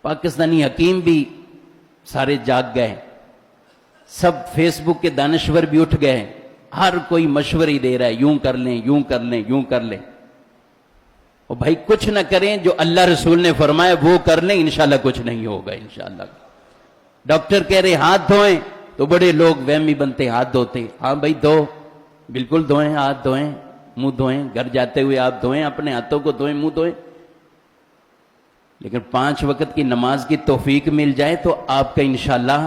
پاکستانی حکیم بھی سارے جاگ گئے، سب فیس بک کے دانشور بھی اٹھ گئے، ہر کوئی مشورے دے رہا ہے یوں کر لیں، یوں کر لیں، یوں کر لیں۔ اور بھائی کچھ نہ کریں، جو اللہ رسول نے فرمایا وہ کر لیں، انشاءاللہ کچھ نہیں ہوگا انشاءاللہ۔ ڈاکٹر کہہ رہے ہاتھ دھوئیں تو بڑے لوگ وہمی بنتے ہاتھ دھوتے، ہاں بھائی دو، بالکل دھوئیں، ہاتھ دھوئیں، منہ دھوئیں، گھر جاتے ہوئے آپ دھوئیں، اپنے ہاتھوں کو دھوئیں، منہ دھوئیں، لیکن 5 وقت کی نماز کی توفیق مل جائے تو آپ کا انشاءاللہ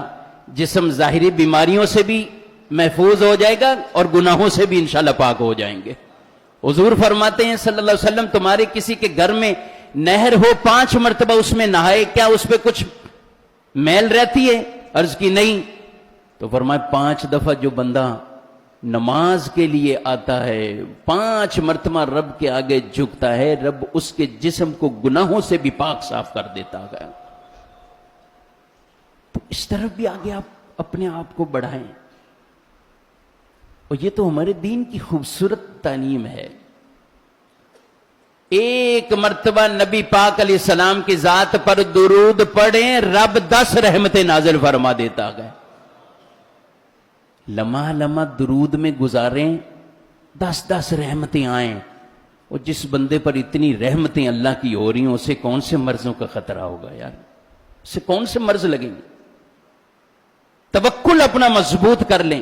جسم ظاہری بیماریوں سے بھی محفوظ ہو جائے گا اور گناہوں سے بھی انشاءاللہ پاک ہو جائیں گے۔ حضور فرماتے ہیں صلی اللہ علیہ وسلم، تمہارے کسی کے گھر میں نہر ہو، 5 مرتبہ اس میں نہائے، کیا اس پہ کچھ میل رہتی ہے؟ عرض کی نہیں، تو فرمایا 5 دفعہ جو بندہ نماز کے لیے آتا ہے، 5 مرتبہ رب کے آگے جھکتا ہے، رب اس کے جسم کو گناہوں سے بھی پاک صاف کر دیتا ہے۔ تو اس طرف بھی آگے آپ اپنے آپ کو بڑھائیں، اور یہ تو ہمارے دین کی خوبصورت تعلیم ہے۔ ایک مرتبہ نبی پاک علیہ السلام کی ذات پر درود پڑھیں، رب 10 رحمتیں نازل فرما دیتا ہے۔ لمحہ لمحہ درود میں گزاریں، 10 رحمتیں آئیں، اور جس بندے پر اتنی رحمتیں اللہ کی ہو رہی ہیں اسے کون سے مرضوں کا خطرہ ہوگا یار؟ اسے کون سے مرض لگیں گے؟ توکل اپنا مضبوط کر لیں،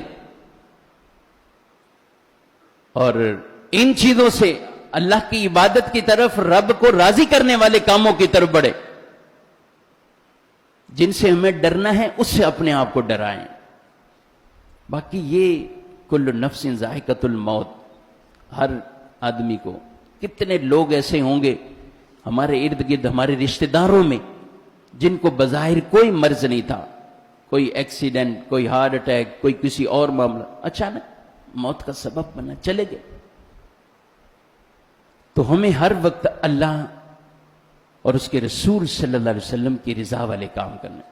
اور ان چیزوں سے اللہ کی عبادت کی طرف، رب کو راضی کرنے والے کاموں کی طرف بڑھے۔ جن سے ہمیں ڈرنا ہے اس سے اپنے آپ کو ڈرائیں۔ باقی یہ کل نفس ذائقۃ الموت، ہر آدمی کو، کتنے لوگ ایسے ہوں گے ہمارے ارد گرد، ہمارے رشتہ داروں میں، جن کو بظاہر کوئی مرض نہیں تھا، کوئی ایکسیڈنٹ، کوئی ہارٹ اٹیک، کوئی کسی اور معاملہ، اچانک موت کا سبب بنا، چلے گئے۔ تو ہمیں ہر وقت اللہ اور اس کے رسول صلی اللہ علیہ وسلم کی رضا والے کام کرنا۔